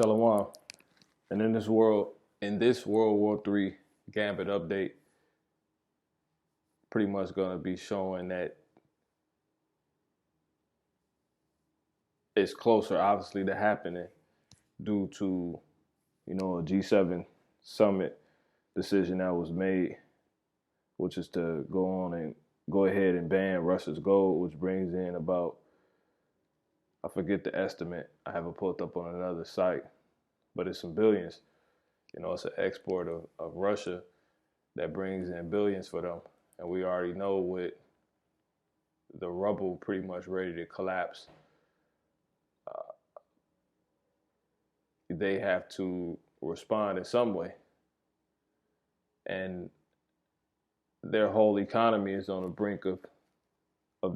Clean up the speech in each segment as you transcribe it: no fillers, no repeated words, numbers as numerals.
Shalom. And in this World War III Gambit update, pretty much going to be showing that it's closer, obviously, to happening due to, a G7 summit decision that was made, which is to go ahead and ban Russia's gold, which brings in about, I forget the estimate. I have it pulled up on another site, but it's some billions. It's an export of Russia that brings in billions for them. And we already know with the rubble pretty much ready to collapse, they have to respond in some way. And their whole economy is on the brink of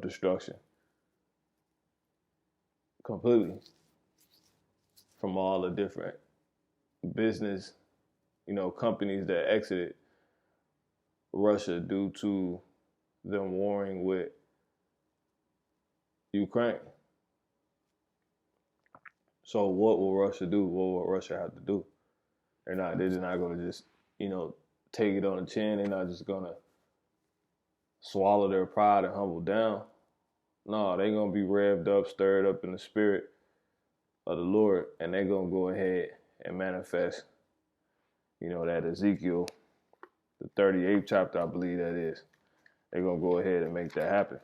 destruction. Completely. From all the different business, companies that exited Russia due to them warring with Ukraine. So what will Russia do? What will Russia have to do? They're just not going to just, take it on the chin. They're not just going to swallow their pride and humble down. No, they're going to be revved up, stirred up in the spirit of the Lord, and they're going to go ahead and manifest, that Ezekiel, the 38th chapter, I believe that is. They're going to go ahead and make that happen.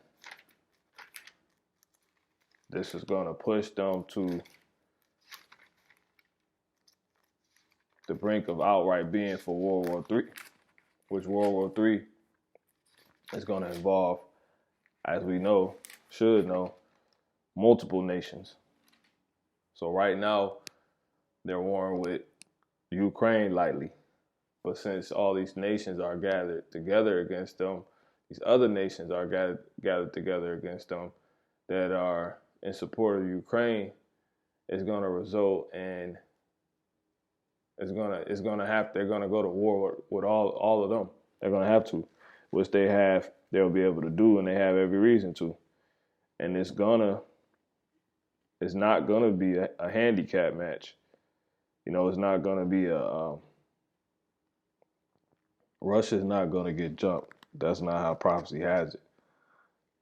This is going to push them to the brink of outright being for World War III, which World War III is going to involve, as we should know, multiple nations. So right now, they're warring with Ukraine lightly. But since all these nations are gathered together against them, these other nations are gathered together against them that are in support of Ukraine, it's going to result in they're going to go to war with all of them. They're going to have to, which they'll be able to do, and they have every reason to. And it's not going to be a handicap match. It's not going to be Russia's not going to get jumped. That's not how prophecy has it,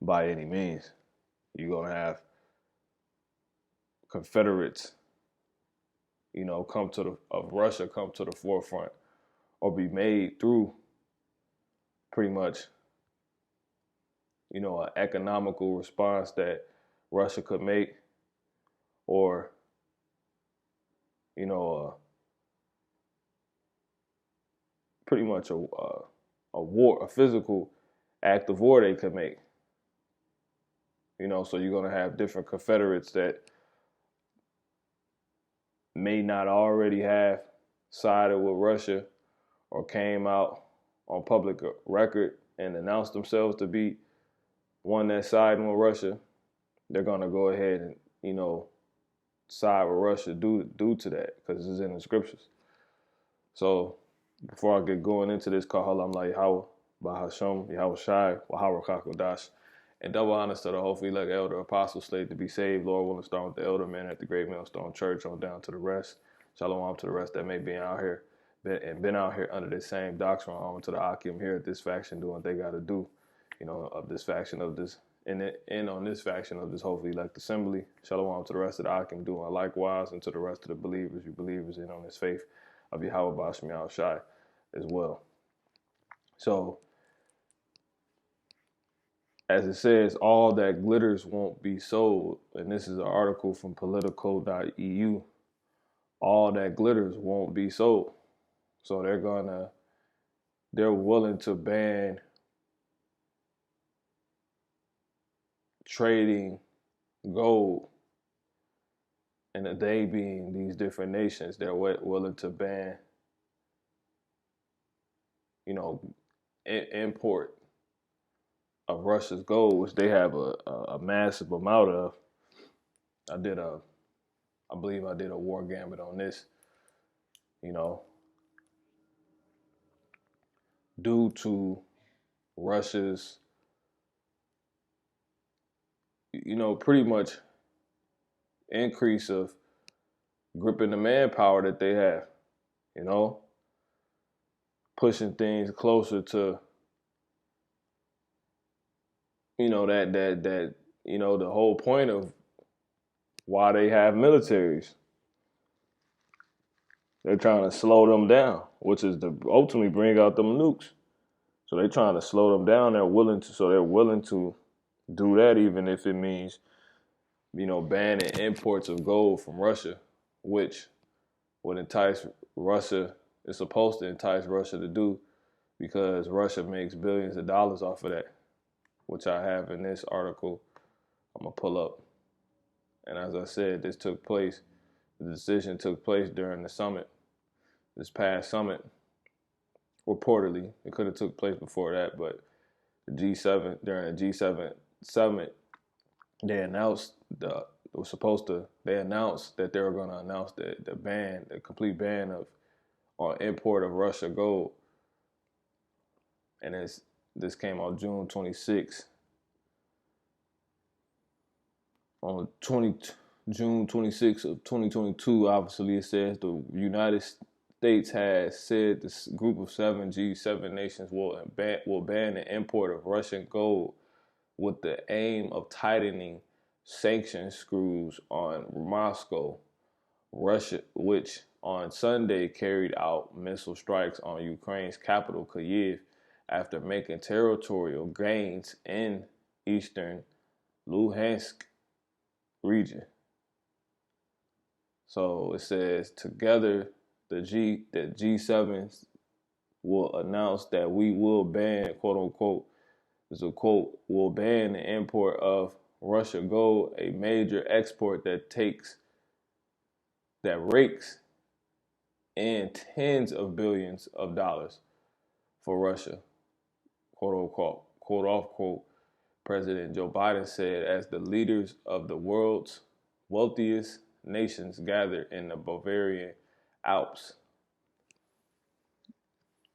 by any means. You're going to have Confederates, Russia come to the forefront, or be made through pretty much, an economical response that Russia could make, or, pretty much a physical act of war they could make. So you're going to have different Confederates that may not already have sided with Russia or came out on public record and announced themselves to be one that's siding with Russia. They're going to go ahead and, side with Russia due to that, because it's in the scriptures. So before I get going into this, Kahalam La Yahweh, Bahasham, Yahweh Shai, Wahara Kakodash, and double honors to the hopefully elect elder apostle slave to be saved. Lord willing, start with the elder men at the Great Millstone Church on down to the rest. Shalom to the rest that may be out here been out here under this same doctrine. On to the Akim here at this faction doing what they got to do, of this faction of this, and on this faction of this hopefully elect assembly. Shalom to the rest of the Akim doing likewise, and to the rest of the believers, you believers in on this faith of Yahweh Basham Yahweh Shai as well. So, as it says, all that glitters won't be sold. And this is an article from politico.eu. All that glitters won't be sold. So they're willing to ban trading gold. And they being these different nations, they're willing to ban, import of Russia's gold, which they have a massive amount of. I believe I did a war gambit on this, due to Russia's, pretty much increase of gripping the manpower that they have, you know, pushing things closer to, that the whole point of why they have militaries. They're trying to slow them down, which is to ultimately bring out them nukes. So they're trying to slow them down. They're willing to do that, even if it means, banning imports of gold from Russia, which would entice Russia. It's supposed to entice Russia to do, because Russia makes billions of dollars off of that, which I have in this article. I'm gonna pull up. And as I said, the decision took place during the summit, this past summit. Reportedly, it could have took place before that, but during the G7 summit, they announced that they were going to announce the complete ban on import of Russia gold. And this came out June 26th. On June 26th of 2022, obviously it says the United States has said this group of G7 nations will ban the import of Russian gold with the aim of tightening sanction screws on Moscow. Russia, which on Sunday carried out missile strikes on Ukraine's capital, Kyiv, after making territorial gains in eastern Luhansk region. So it says together the G7 will announce that we will ban, quote unquote, this is a quote, will ban the import of Russia gold, a major export that rakes in tens of billions of dollars for Russia, quote unquote, President Joe Biden said as the leaders of the world's wealthiest nations gathered in the Bavarian Alps.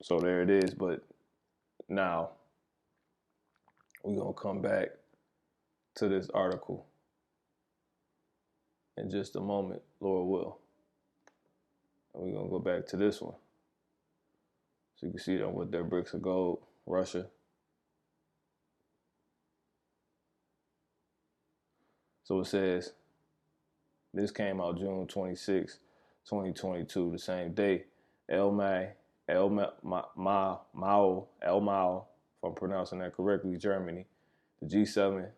So there it is. But now we're going to come back to this article in just a moment, Lord will. And we're going to go back to this one. So you can see them with their bricks of gold, Russia. So it says, this came out June 26, 2022, the same day. El Mao, if I'm pronouncing that correctly, Germany, the G7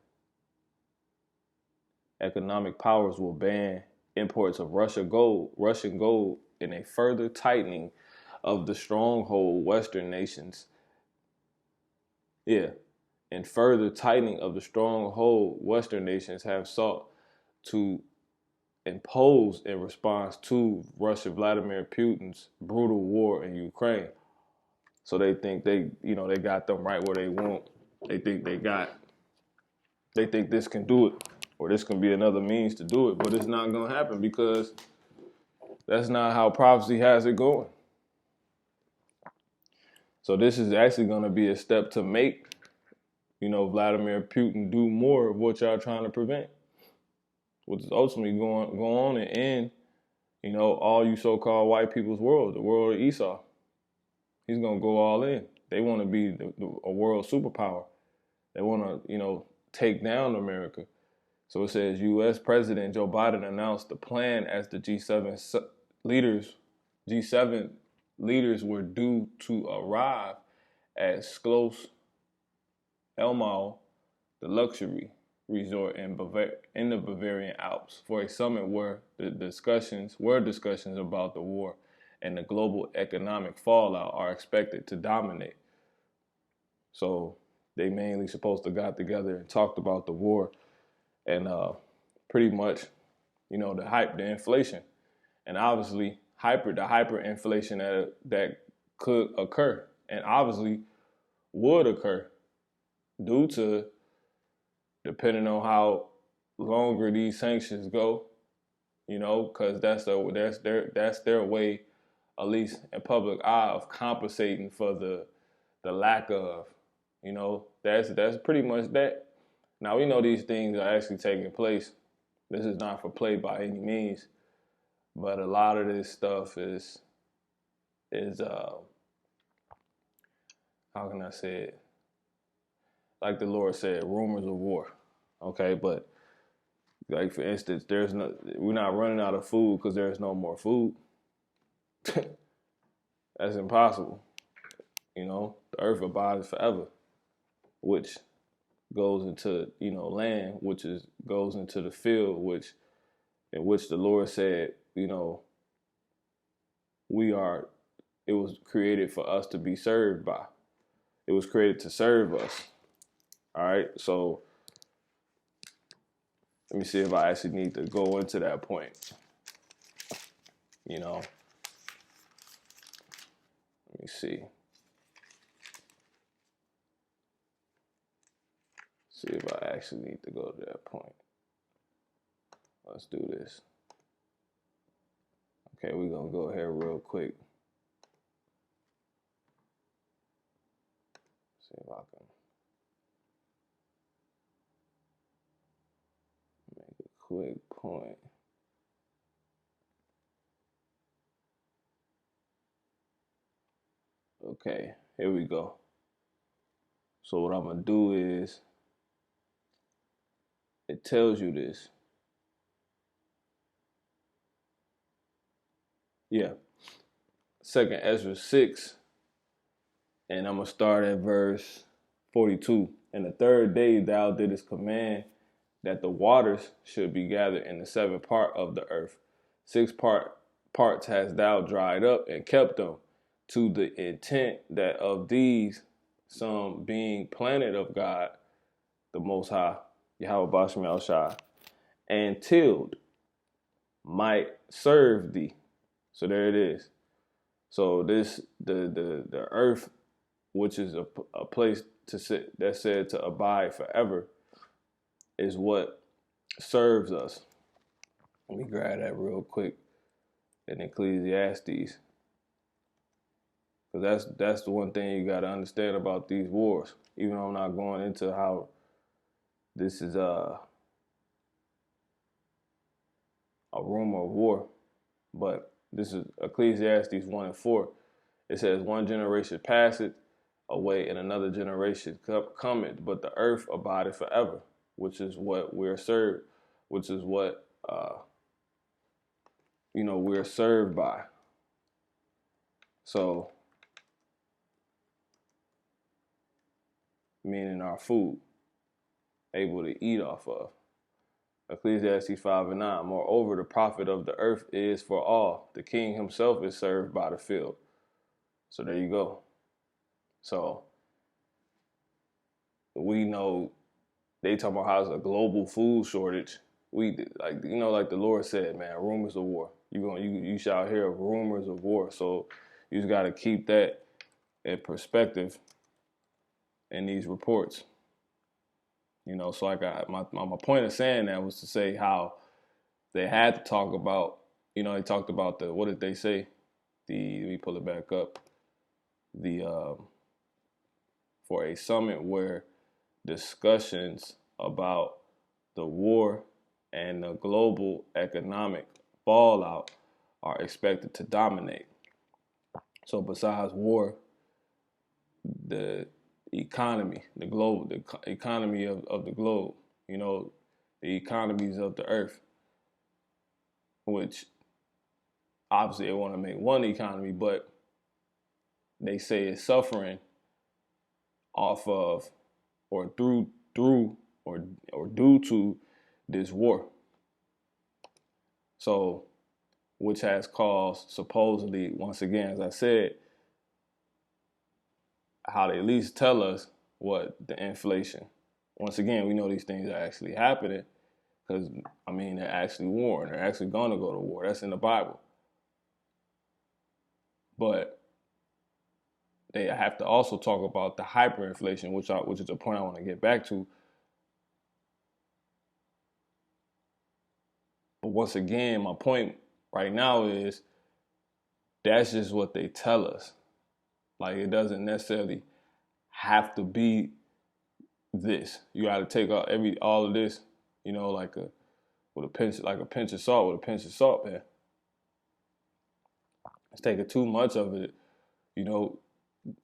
economic powers will ban imports of Russian gold in a further tightening of the stronghold Western nations. And further tightening of the stronghold Western nations have sought to impose in response to Vladimir Putin's brutal war in Ukraine. So they think they got them right where they want. They think this can do it, or this can be another means to do it, but it's not going to happen, because that's not how prophecy has it going. So this is actually going to be a step to make, Vladimir Putin do more of what y'all trying to prevent, which is ultimately going on and end, all you so-called white people's world, the world of Esau. He's going to go all in. They want to be a world superpower. They want to, take down America. So it says U.S. President Joe Biden announced the plan as the G7 leaders were due to arrive at Schloss Elmau, the luxury resort in the Bavarian Alps, for a summit where discussions about the war and the global economic fallout are expected to dominate. So they mainly supposed to got together and talked about the war and pretty much, the inflation, and obviously the hyperinflation that could occur and obviously would occur due to, depending on how longer these sanctions go, because that's their way, at least in public eye, of compensating for the lack of, that's pretty much that. Now, we know these things are actually taking place. This is not for play by any means. But a lot of this stuff is how can I say it? Like the Lord said, rumors of war. Okay, but like for instance, we're not running out of food because there's no more food. That's impossible. The earth abides forever, which goes into land, which goes into the field, in which the Lord said, we are. It was created for us to be served by. It was created to serve us. All right, so let me see if I actually need to go into that point. Let me see. See if I actually need to go to that point. Let's do this. Okay, we're going to go here real quick. See if I can make a quick point. Okay, here we go. So what I'm going to do is, it tells you this. Yeah. 2nd Ezra 6, and I'm going to start at verse 42. And the 3rd day thou didst command that the waters should be gathered in the 7th part of the earth. 6 parts hast thou dried up and kept them, to the intent that of these some being planted of God, the Most High, Yahweh Bashim Shai, and tilled, might serve thee. So there it is. So this the earth, which is a place to sit, that's said to abide forever, is what serves us. Let me grab that real quick in Ecclesiastes, because that's the one thing you got to understand about these wars. Even though I'm not going into how this is a rumor of war, but this is Ecclesiastes 1:4. It says, one generation passeth away and another generation cometh, but the earth abideth forever, which is what we're served, which is what we're served by. So, meaning our food, able to eat off of. Ecclesiastes 5:9. Moreover, the profit of the earth is for all. The king himself is served by the field. So there you go. So we know they talking about how it's a global food shortage. We like the Lord said, man, rumors of war. You shall hear of rumors of war. So you just got to keep that in perspective in these reports. So I got my point of saying that was to say how they had to talk about, they talked about what did they say? Let me pull it back up. For a summit where discussions about the war and the global economic fallout are expected to dominate. So besides war, the economy, the economy of the globe, the economies of the earth, which obviously they want to make one economy, but they say it's suffering off of or through or due to this war. So, which has caused, supposedly, once again, as I said, how they at least tell us what the inflation. Once again, we know these things are actually happening because, they're actually warring. They're actually going to go to war. That's in the Bible. But they have to also talk about the hyperinflation, which is a point I want to get back to. But once again, my point right now is that's just what they tell us. Like, it doesn't necessarily have to be this. You got to take all of this, with a pinch of salt, man. It's taking too much of it,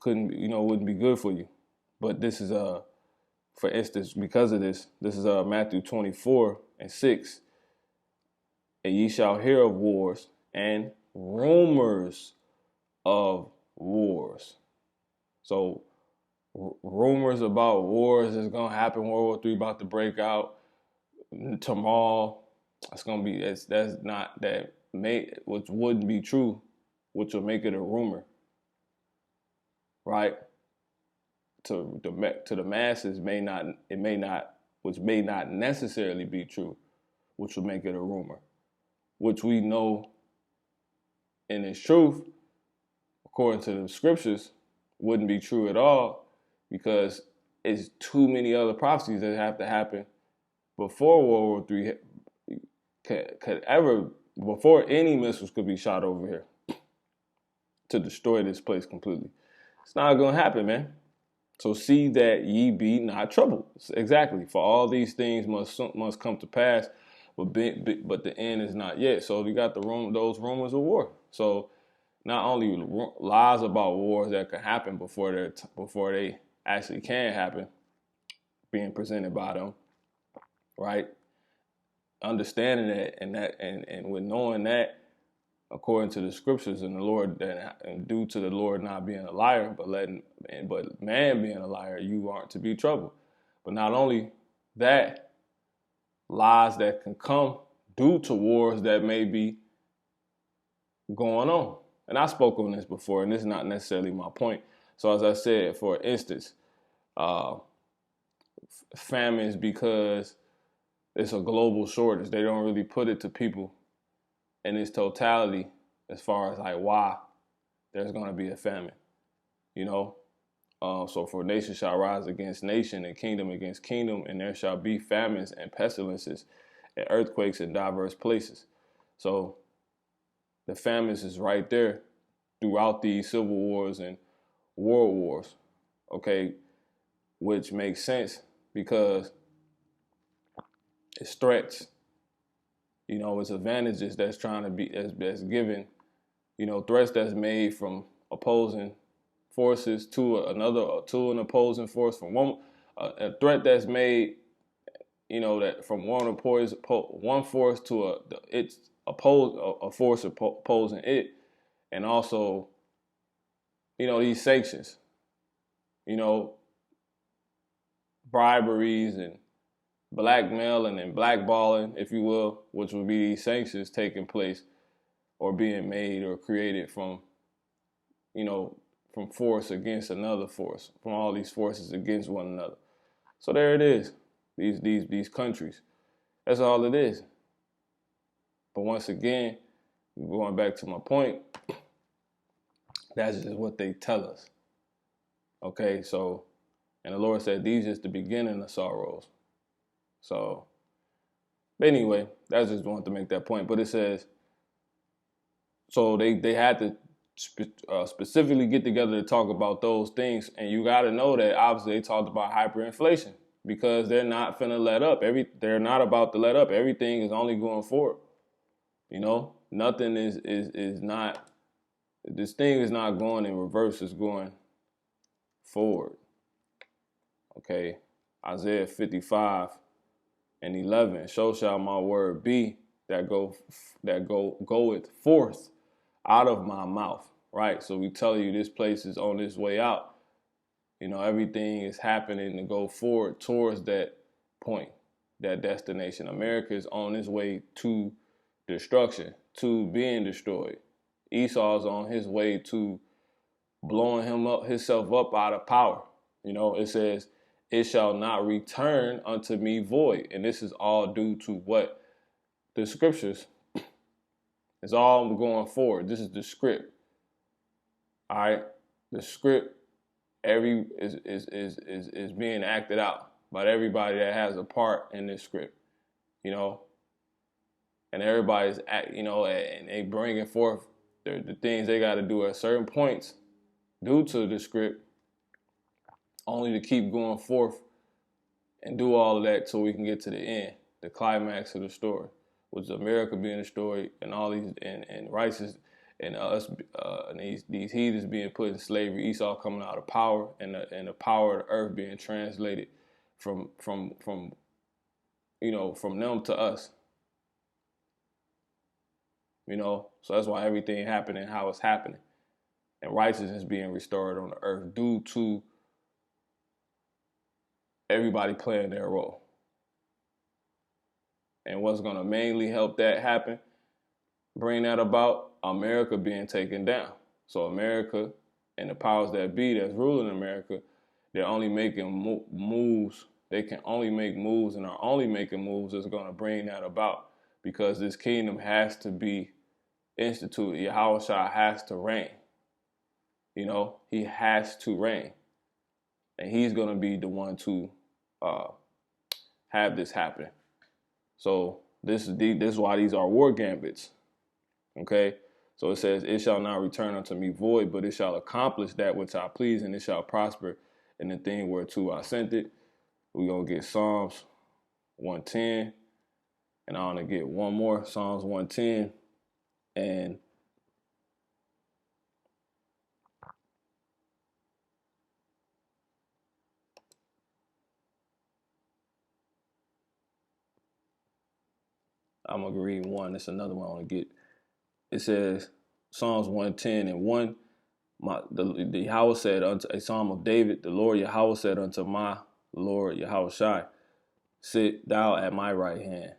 wouldn't be good for you. But this is for instance, because of this is Matthew 24:6. And ye shall hear of wars and rumors of wars. So rumors about wars is gonna happen. World War III about to break out tomorrow. It's gonna be that's not that which wouldn't be true, which will make it a rumor, right? To the masses which may not necessarily be true, which will make it a rumor, which we know in its truth, according to the scriptures, wouldn't be true at all, because it's too many other prophecies that have to happen before World War III could ever, before any missiles could be shot over here to destroy this place completely. It's not going to happen, man. So see that ye be not troubled. Exactly. For all these things must come to pass, but the end is not yet. So you got those rumors of war. So not only lies about wars that could happen before they actually can happen, being presented by them, right? Understanding that and with knowing that, according to the scriptures and the Lord, and due to the Lord not being a liar, but man being a liar, you aren't to be troubled. But not only that, lies that can come due to wars that may be going on. And I spoke on this before, and this is not necessarily my point. So as I said, for instance, famines, because it's a global shortage. They don't really put it to people in its totality as far as like why there's going to be a famine, So for nation shall rise against nation and kingdom against kingdom, and there shall be famines and pestilences and earthquakes in diverse places. So the famines is right there throughout these civil wars and world wars, okay, which makes sense because it's threats. It's advantages that's trying to be that's given, threats that's made from opposing forces to an opposing force, from a threat that's made, that from one force to a force opposing it, and also, these sanctions, briberies and blackmailing and blackballing, if you will, which would be these sanctions taking place or being made or created from force against another force, from all these forces against one another. So there it is, these countries. That's all it is. But once again, going back to my point, that's just what they tell us. Okay, so, and the Lord said, these is the beginning of sorrows. So, anyway, that's just wanted to make that point. But it says, so they had to specifically get together to talk about those things. And you got to know that obviously they talked about hyperinflation, because they're not finna let up. They're not about to let up. Everything is only going forward. Nothing is not, this thing is not going in reverse, it's going forward. Okay, Isaiah 55:11, so shall my word be that goeth forth out of my mouth. Right? So we tell you this place is on its way out. Everything is happening to go forward towards that point, that destination. America is on its way to destruction, to being destroyed. Esau's on his way to blowing himself up out of power. It says, it shall not return unto me void. And this is all due to what? The scriptures. It's all going forward. This is the script. All right? The script is being acted out by everybody that has a part in this script. And everybody's and they bringing forth the things they got to do at certain points due to the script, only to keep going forth and do all of that so we can get to the end, the climax of the story, which is America being destroyed and all these and righteous and us and these heathens being put in slavery, Esau coming out of power, and the power of the earth being translated from from them to us. So that's why everything happening how it's happening, and righteousness being restored on the earth due to everybody playing their role. And what's going to mainly help that happen, bring that about, America being taken down. So America and the powers that be that's ruling America, they're only making moves. They can only make moves and are only making moves that's going to bring that about, because this kingdom has to be instituted. Yahweh has to reign. He has to reign. And he's going to be the one to have this happen. So this is why these are war gambits. Okay? So it says, it shall not return unto me void, but it shall accomplish that which I please, and it shall prosper in the thing whereto I sent it. We're going to get Psalms 110. And I want to get one more, Psalms 110. And I'm going to read one. It's another one I want to get. It says, Psalms 110 and 1. The Yahweh said unto a Psalm of David, the Lord Yahweh said unto my Lord Yahweh, sit thou at my right hand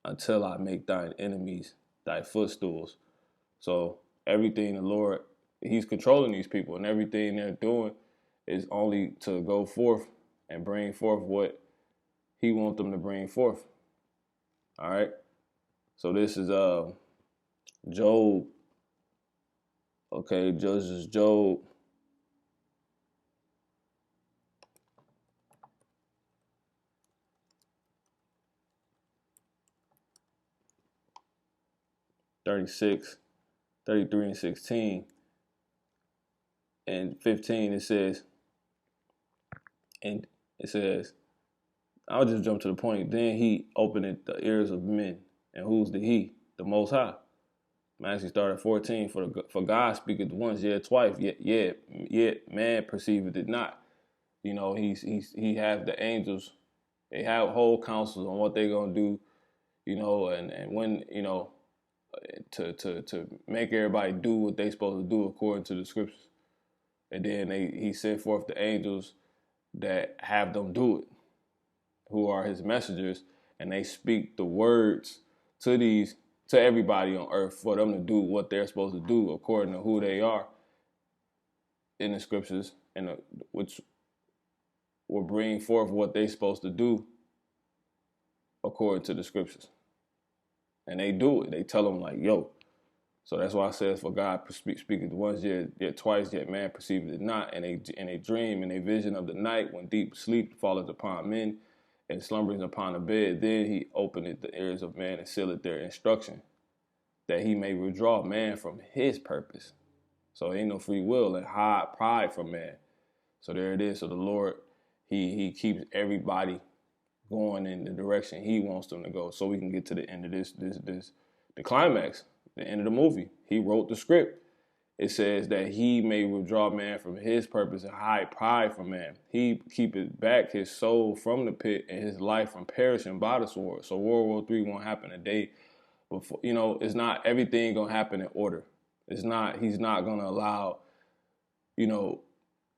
until I make thine enemies thy footstools. So everything the Lord, he's controlling these people, and everything they're doing is only to go forth and bring forth what he wants them to bring forth. All right. So this is Job. Okay, this is Job. (36), 33 and 16. And 15 it says, I'll just jump to the point. Then he opened the ears of men. And who's the he? The Most High. I'm actually started at 14. For God speaketh once, yet twice, yet man perceiveth it not. He has the angels. They have whole counsels on what they're gonna do. And when to make everybody do what they supposed to do according to the scriptures. And then he sent forth the angels that have them do it, who are his messengers, and they speak the words to everybody on earth for them to do what they're supposed to do according to who they are in the scriptures, and which will bring forth what they're supposed to do according to the scriptures. And they do it. They tell them like, yo. So that's why I says, for God speaketh once, yet twice, yet man perceiveth it not. And a dream and a vision of the night, when deep sleep falleth upon men and slumbers upon the bed, then he openeth the ears of man and sealeth their instruction, that he may withdraw man from his purpose. So ain't no free will, and hide pride from man. So there it is. So the Lord, he keeps everybody going in the direction he wants them to go, so we can get to the end of the climax, the end of the movie. He wrote the script. It says that he may withdraw man from his purpose and hide pride from man. He keepeth back his soul from the pit and his life from perishing by the sword. So World War III won't happen a day before. It's not everything gonna happen in order. He's not gonna allow,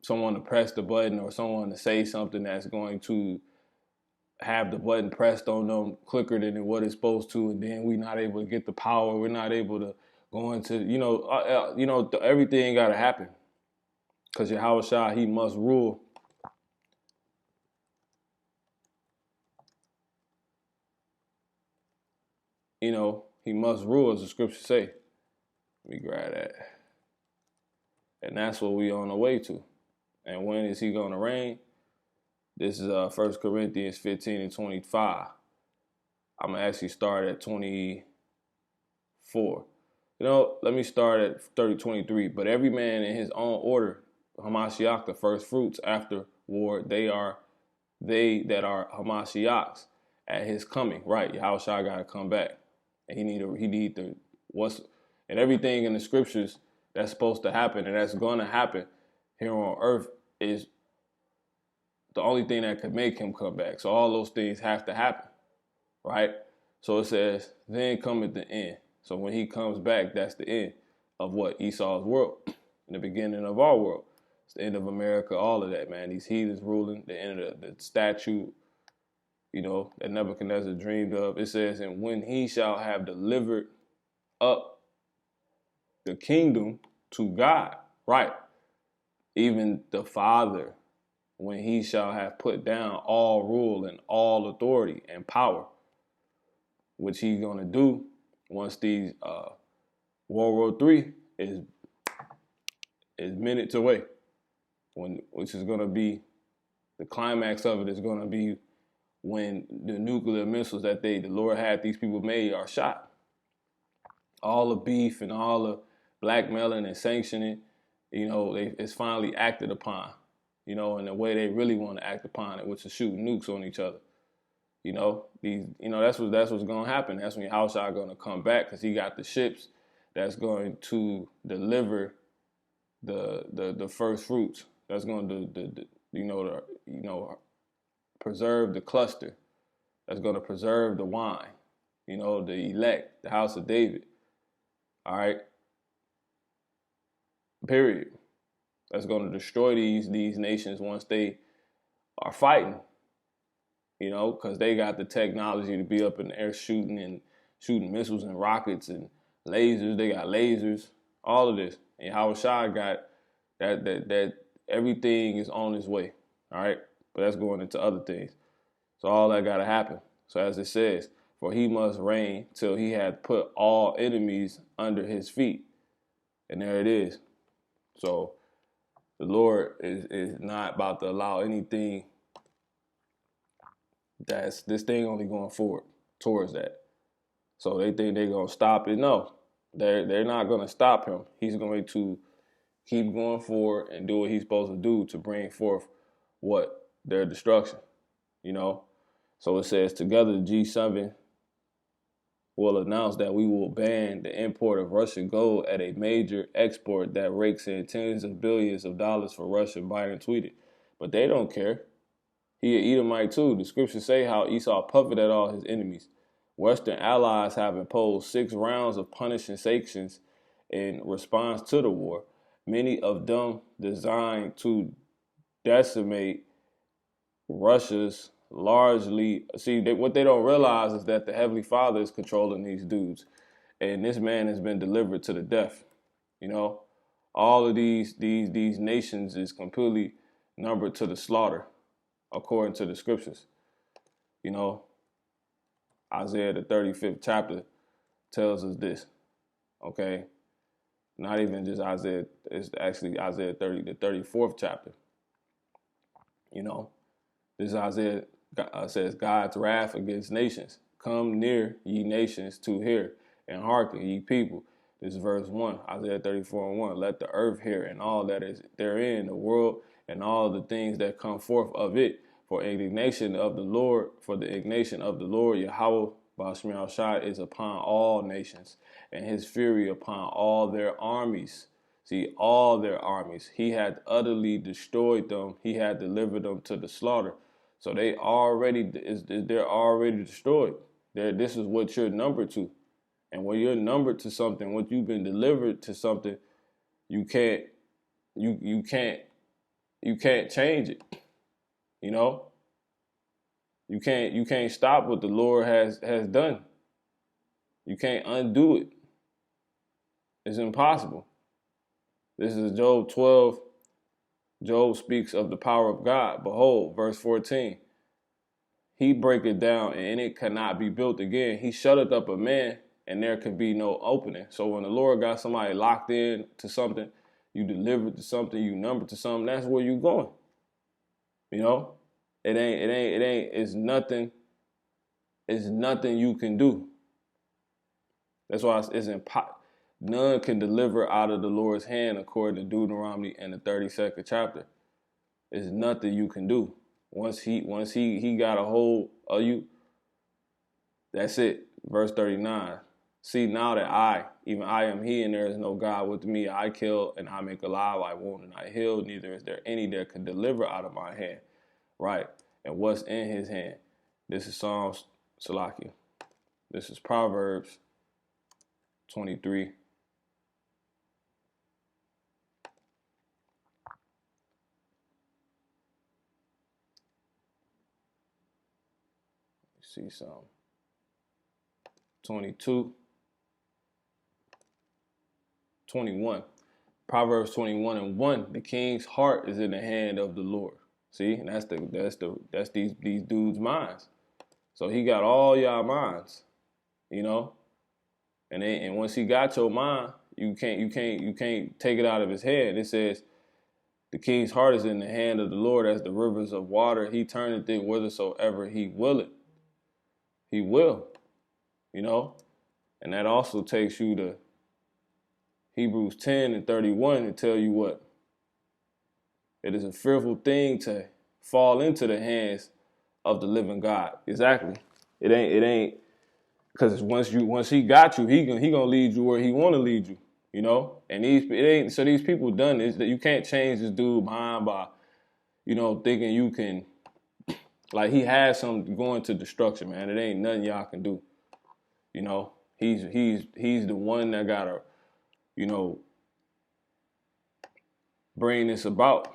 someone to press the button or someone to say something that's going to have the button pressed on them quicker than what it's supposed to, and then we're not able to get the power. We're not able to go into, everything got to happen, because Yahweh he must rule. He must rule, as the scriptures say. Let me grab that. And that's what we on the way to. And when is he going to reign? This is 1 Corinthians 15 and 25. I'm going to actually start at 24. Let me start at 23. But every man in his own order, Hamashiach, the first fruits afterward, they that are Hamashiachs at his coming. Right, Yahushua got to come back. And he need And everything in the scriptures that's supposed to happen and that's going to happen here on earth is the only thing that could make him come back. So all those things have to happen, right? So it says, then cometh the end. So when he comes back, that's the end of what? Esau's world, the beginning of our world. It's the end of America, all of that, man. These heathens ruling, the end of the statue, you know, that Nebuchadnezzar dreamed of. It says, and when he shall have delivered up the kingdom to God, right? Even the Father, when he shall have put down all rule and all authority and power, which he's going to do once these World War III is minutes away, which is going to be, the climax of it is going to be when the nuclear missiles that the Lord had these people made are shot. All the beef and all the blackmailing and sanctioning, you know, it's finally acted upon, you know, in the way they really want to act upon it, which is shooting nukes on each other. You know, that's what's going to happen. That's when Yahushua going to come back, because he got the ships that's going to deliver the first fruits. That's going to preserve the cluster. That's going to preserve the wine. You know, the elect, the house of David. All right. Period. That's going to destroy these nations once they are fighting. You know, because they got the technology to be up in the air shooting missiles and rockets and lasers. They got lasers, all of this. And Yahushua got that everything is on its way. All right. But that's going into other things. So all that got to happen. So as it says, for he must reign till he had put all enemies under his feet. And there it is. So the Lord is not about to allow anything that's this thing only going forward towards that. So they think they're going to stop it. No, they're not going to stop him. He's going to keep going forward and do what he's supposed to do to bring forth what? Their destruction, you know? So it says, together the G7 will announce that we will ban the import of Russian gold at a major export that rakes in tens of billions of dollars for Russia, Biden tweeted. But they don't care. He an Edomite too. The scriptures say how Esau puffed at all his enemies. Western allies have imposed 6 rounds of punishing sanctions in response to the war, many of them designed to decimate Russia's largely. What they don't realize is that the Heavenly Father is controlling these dudes. And this man has been delivered to the death. You know, all of these nations is completely numbered to the slaughter, according to the scriptures. You know, Isaiah, the 35th chapter, tells us this. Okay? Not even just Isaiah, it's actually Isaiah 30, the 34th chapter. You know, this Isaiah says, God's wrath against nations. Come near, ye nations, to hear, and hearken, ye people. This is verse 1, Isaiah 34:1. Let the earth hear, and all that is therein, the world, and all the things that come forth of it. For indignation of the Lord, Yahweh Ba'ashmi Shai is upon all nations, and his fury upon all their armies. See, all their armies. He had utterly destroyed them. He had delivered them to the slaughter. So they're already destroyed. This is what you're numbered to. And when you're numbered to something, when you've been delivered to something, you can't change it. You know? You can't stop what the Lord has done. You can't undo it. It's impossible. This is Job 12. Job speaks of the power of God. Behold, verse 14. He breaketh down, and it cannot be built again. He shutteth up a man, and there can be no opening. So when the Lord got somebody locked in to something, you delivered to something, you numbered to something, that's where you're going. You know? It's nothing you can do. That's why it's impossible. None can deliver out of the Lord's hand, according to Deuteronomy in the 32nd chapter. There's nothing you can do. Once he got a hold of you, that's it. Verse 39. See, now that I, even I am he, and there is no God with me. I kill and I make alive, I wound and I heal. Neither is there any that can deliver out of my hand. Right? And what's in his hand? This is Psalms, Salakia. This is Proverbs 23. See some. 22. 21. Proverbs 21 and 1. The king's heart is in the hand of the Lord. See, and that's these dudes' minds. So he got all y'all minds, you know. And once he got your mind, you can't take it out of his head. It says, the king's heart is in the hand of the Lord as the rivers of water. He turneth it whithersoever he willeth. He will, you know. And that also takes you to Hebrews 10 and 31 to tell you what? It is a fearful thing to fall into the hands of the living God. Exactly. It ain't because once he got you, he gonna lead you where he want to lead you, you know. And these people done this, that you can't change this dude mind by, you know, thinking you can, like, he has something going to destruction, man. It ain't nothing y'all can do, you know. He's the one that gotta, you know, bring this about.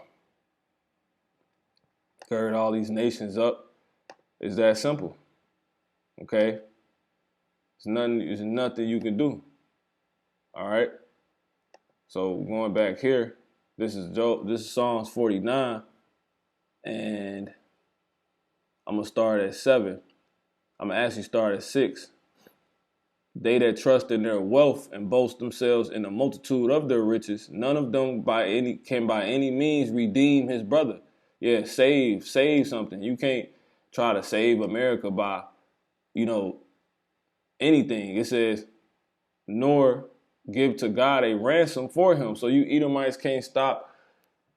Gird all these nations up. It's that simple. Okay? There's nothing you can do. All right? So going back here, this is Psalms 49, and I'm gonna start at 7. I'm gonna actually start at 6. They that trust in their wealth and boast themselves in the multitude of their riches, none of them can by any means redeem his brother. Yeah, save something. You can't try to save America by, you know, anything. It says, nor give to God a ransom for him. So you Edomites can't stop,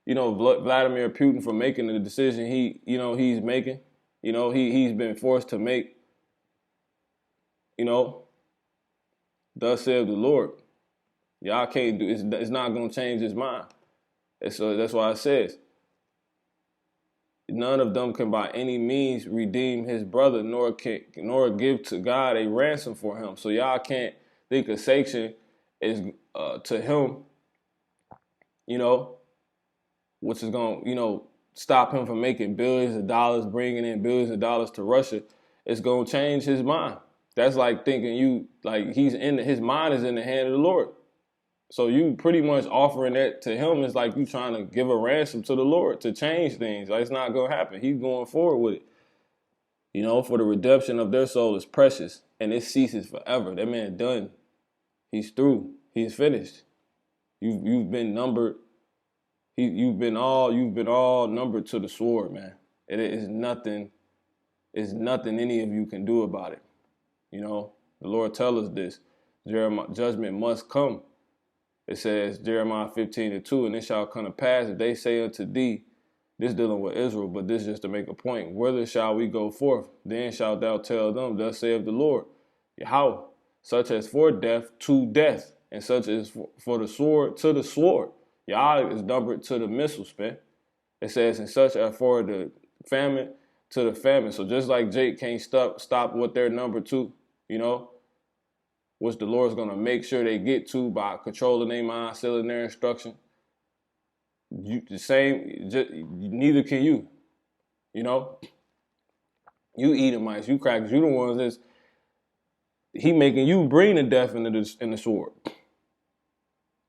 you know, Vladimir Putin from making the decision he's making. You know, he's been forced to make, you know, thus saith the Lord. Y'all can't do it's not gonna change his mind. And so that's why it says, none of them can by any means redeem his brother, nor give to God a ransom for him. So y'all can't think a sanction is to him, you know, which is going to, you know, stop him from making billions of dollars, bringing in billions of dollars to Russia. It's going to change his mind. That's like thinking his mind is in the hand of the Lord. So you pretty much offering that to him is like you trying to give a ransom to the Lord to change things. Like, it's not going to happen. He's going forward with it. You know, for the redemption of their soul is precious, and it ceases forever. That man done. He's through. He's finished. You've been numbered. You've been all numbered to the sword, man. It is nothing. It's nothing any of you can do about it. You know, the Lord tells us this. Judgment must come. It says, Jeremiah 15:2, and it shall come to pass if they say unto thee, this dealing with Israel, but this just to make a point, whither shall we go forth? Then shalt thou tell them, thus saith the Lord, Yahweh, such as for death to death, and such as for the sword to the sword. Yah is numbered to the missiles, man. It says, and such as for the famine to the famine. So just like Jake can't stop what they're numbered to, you know, which the Lord's going to make sure they get to by controlling their mind, sealing their instruction. Neither can you. You know? You Edomites, you crackers, you the ones that's, he making you bring the death in the sword.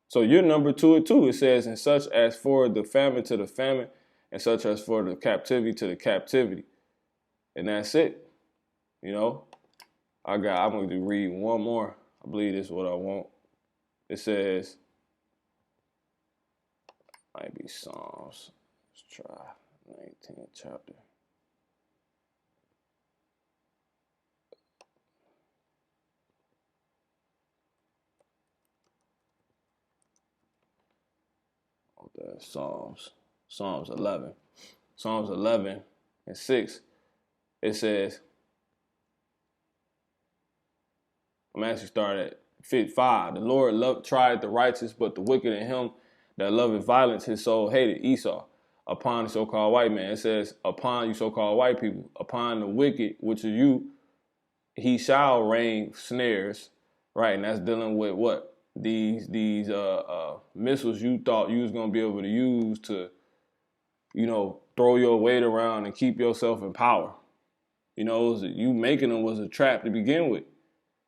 So you're number 2 or 2. It says, and such as for the famine to the famine, and such as for the captivity to the captivity. And that's it. You know? I'm going to read one more. I believe this is what I want. It says, might be Psalms. Let's try 19th chapter. Oh, that's Psalms 11. Psalms 11 and 6. It says, I'm actually starting at Fit 5. The Lord tried the righteous, but the wicked and him that loveth violence, his soul hated. Esau. Upon the so-called white man. It says, upon you so-called white people, upon the wicked, which is you, he shall rain snares, right? And that's dealing with what? These missiles you thought you was going to be able to use to, throw your weight around and keep yourself in power. You making them was a trap to begin with.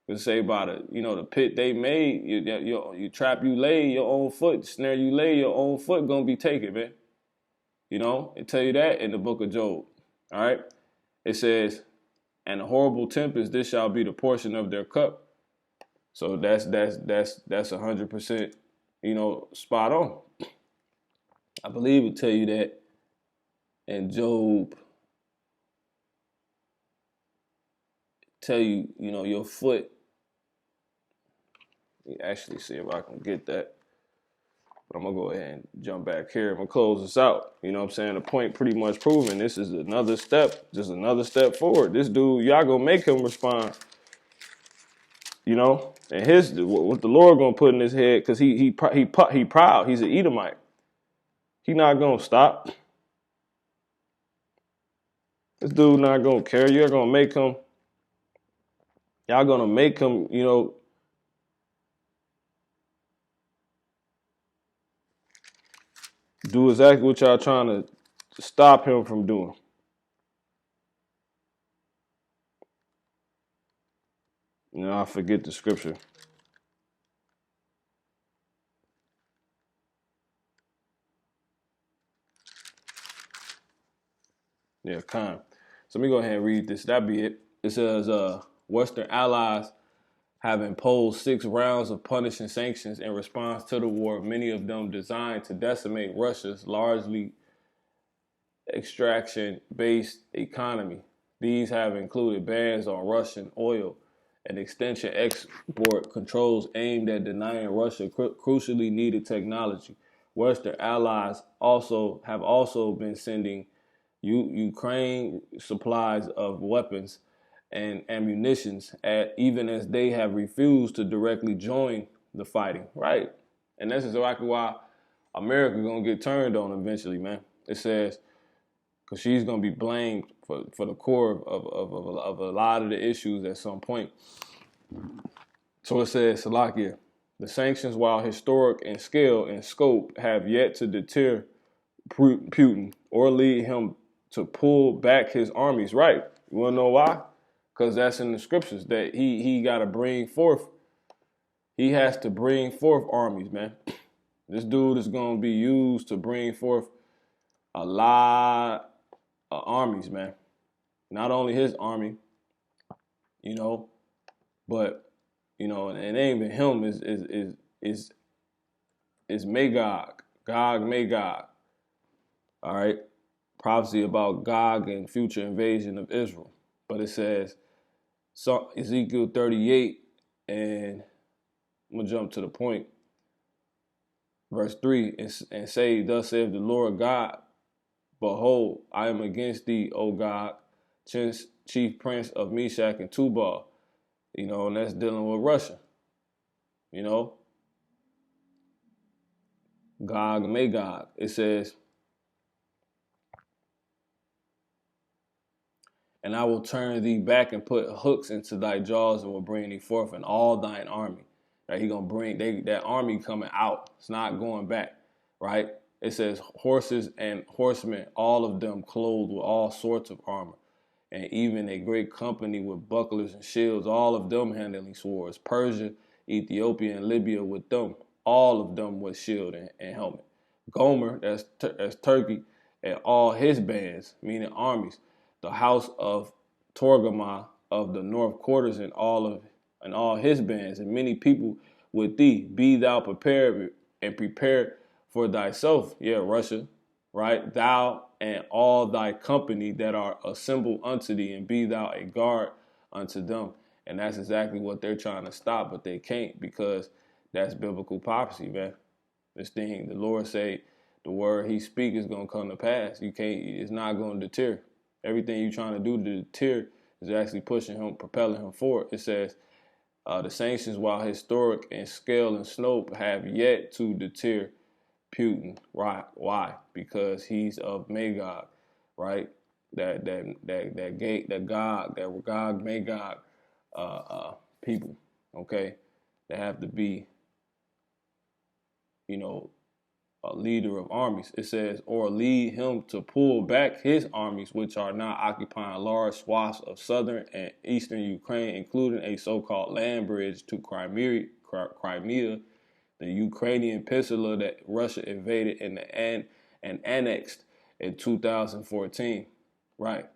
Let's say by the pit they made, you trap you lay your own foot, snare you lay your own foot gonna be taken, man. It tell you that in the book of Job. All right. It says, and a horrible tempest, this shall be the portion of their cup. So that's 100%, spot on. I believe it tell you that in Job. Tell you, your foot. Let me actually see if I can get that. But I'm going to go ahead and jump back here. I'm going to close this out. You know what I'm saying? The point pretty much proven. This is another step, just another step forward. This dude, y'all going to make him respond. And what the Lord going to put in his head, because he proud. He's an Edomite. He not going to stop. This dude not going to care. Y'all going to make him, do exactly what y'all trying to stop him from doing. I forget the scripture. Yeah, kind. So let me go ahead and read this. That'd be it. It says, Western allies have imposed 6 rounds of punishing sanctions in response to the war, many of them designed to decimate Russia's largely extraction-based economy. These have included bans on Russian oil and extension export controls aimed at denying Russia crucially needed technology. Western allies have also been sending Ukraine supplies of weapons and ammunitions, even as they have refused to directly join the fighting. Right. And that's exactly why America going to get turned on eventually, man. It says, because she's going to be blamed for the core of a lot of the issues at some point. So it says, Salakia, the sanctions, while historic in scale and scope, have yet to deter Putin or lead him to pull back his armies. Right. You want to know why? Because that's in the scriptures that he got to bring forth. He has to bring forth armies, man. This dude is going to be used to bring forth a lot of armies, man. Not only his army, but, and it ain't even him, is Magog, Magog. All right. Prophecy about Gog and future invasion of Israel. But it says, Ezekiel 38, and I'm going to jump to the point. Verse 3, and say, thus saith the Lord God, behold, I am against thee, O Gog, chief prince of Meshach and Tubal. And that's dealing with Russia. Gog, Magog. It says, and I will turn thee back and put hooks into thy jaws and will bring thee forth in all thine army. Right? He gonna bring that army coming out. It's not going back. Right? It says horses and horsemen, all of them clothed with all sorts of armor, and even a great company with bucklers and shields, all of them handling swords. Persia, Ethiopia, and Libya with them, all of them with shield and helmet. Gomer, that's Turkey, and all his bands, meaning armies. The house of Torgamah of the north quarters and all his bands, and many people with thee. Be thou prepared and prepare for thyself, Russia, right? Thou and all thy company that are assembled unto thee, and be thou a guard unto them. And that's exactly what they're trying to stop, but they can't, because that's biblical prophecy, man. This thing, the Lord say, the word he speak is going to come to pass. It's not going to deter. Everything you're trying to do to deter is actually pushing him, propelling him forward. It says, The sanctions, while historic in scale and scope, have yet to deter Putin. Right? Why? Because he's of Magog, right? That Gog Magog people. Okay, they have to be, a leader of armies. It says, or lead him to pull back his armies, which are now occupying large swaths of southern and eastern Ukraine, including a so-called land bridge to Crimea, the Ukrainian peninsula that Russia invaded and annexed in 2014. Right.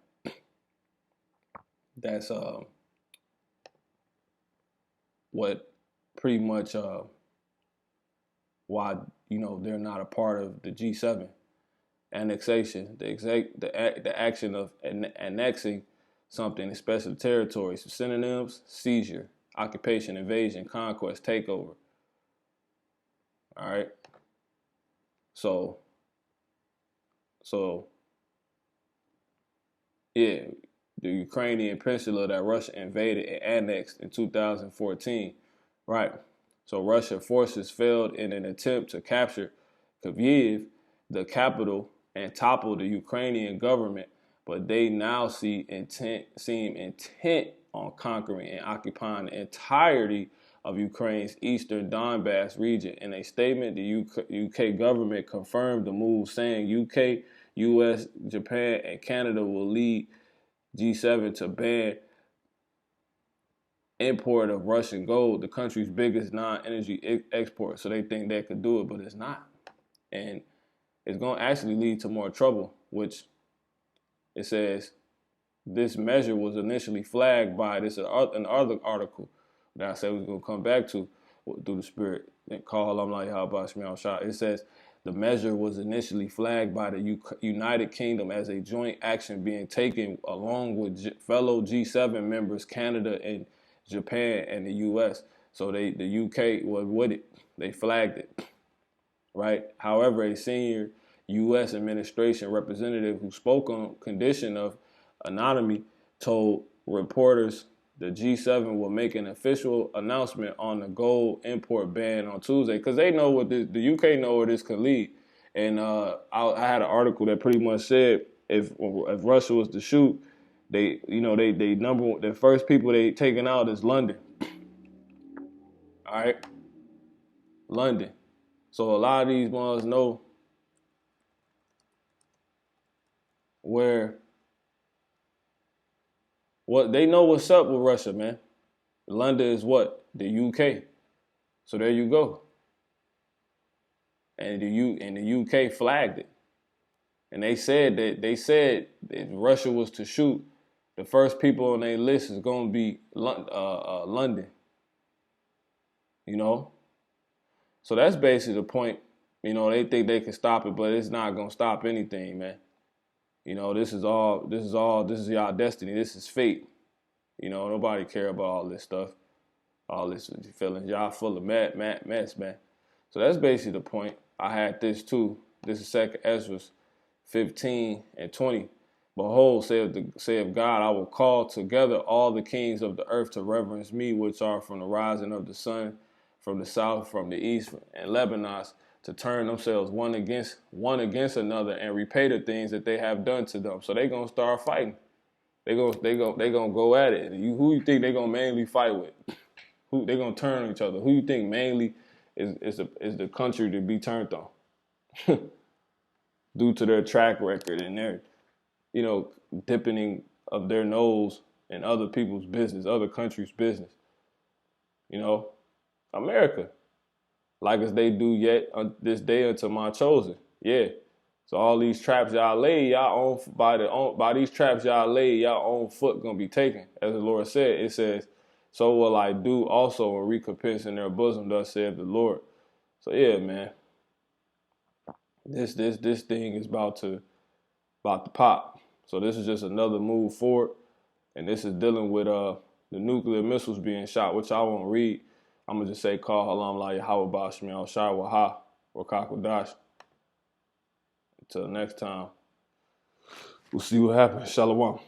That's what pretty much why they're not a part of the G7 annexation, the action of annexing something, especially territories. Synonyms: seizure, occupation, invasion, conquest, takeover. All right. So yeah, the Ukrainian peninsula that Russia invaded and annexed in 2014. Right. So Russian forces failed in an attempt to capture Kyiv, the capital, and topple the Ukrainian government, but they now seem intent on conquering and occupying the entirety of Ukraine's eastern Donbass region. In a statement, the UK government confirmed the move, saying UK, US, Japan, and Canada will lead G7 to ban import of Russian gold, the country's biggest non-energy export. So they think they could do it, but it's not. And it's going to actually lead to more trouble, which it says this measure was initially flagged by another article that I said we was going to come back to through the Spirit. And call I'm like, how about Shmuel Shah? It says the measure was initially flagged by the United Kingdom as a joint action being taken along with fellow G7 members, Canada and Japan and the U.S. So the UK was with it. They flagged it, right? However, a senior U.S. administration representative who spoke on condition of anonymity told reporters the G7 will make an official announcement on the gold import ban on Tuesday, because they know what the UK know where this could lead. And I had an article that pretty much said if Russia was to shoot, the first people they taking out is London. All right, London. So a lot of these ones know they know what's up with Russia, man. London is what? The UK. So there you go. And the UK flagged it. And they said if Russia was to shoot, the first people on their list is going to be London. So that's basically the point. They think they can stop it, but it's not going to stop anything, man. This is y'all destiny. This is fate. Nobody care about all this stuff, all this feelings. Y'all full of mess, man. So that's basically the point. I had this too. This is 2 Ezra 15 and 20. Behold, saith God, I will call together all the kings of the earth to reverence me, which are from the rising of the sun, from the south, from the east, and Lebanon, to turn themselves one against another and repay the things that they have done to them. So they gonna start fighting. They gonna go at it. Who you think they gonna mainly fight with? Who they gonna turn on each other? Who you think mainly is the country to be turned on? Due to their track record and their, dipping of their nose in other people's business, other countries' business. America. Like as they do yet this day unto my chosen. Yeah. So all these traps y'all lay, y'all own by these traps y'all lay, y'all own foot gonna be taken. As the Lord said, it says, so will I do also in recompense in their bosom, thus saith the Lord. So yeah, man. This thing is about to pop. So this is just another move forward. And this is dealing with the nuclear missiles being shot, which I won't read. I'm going to just say, call halam la Yahweh Bashmi al Shai Waha Wakakodash. Until next time, we'll see what happens. Shalom.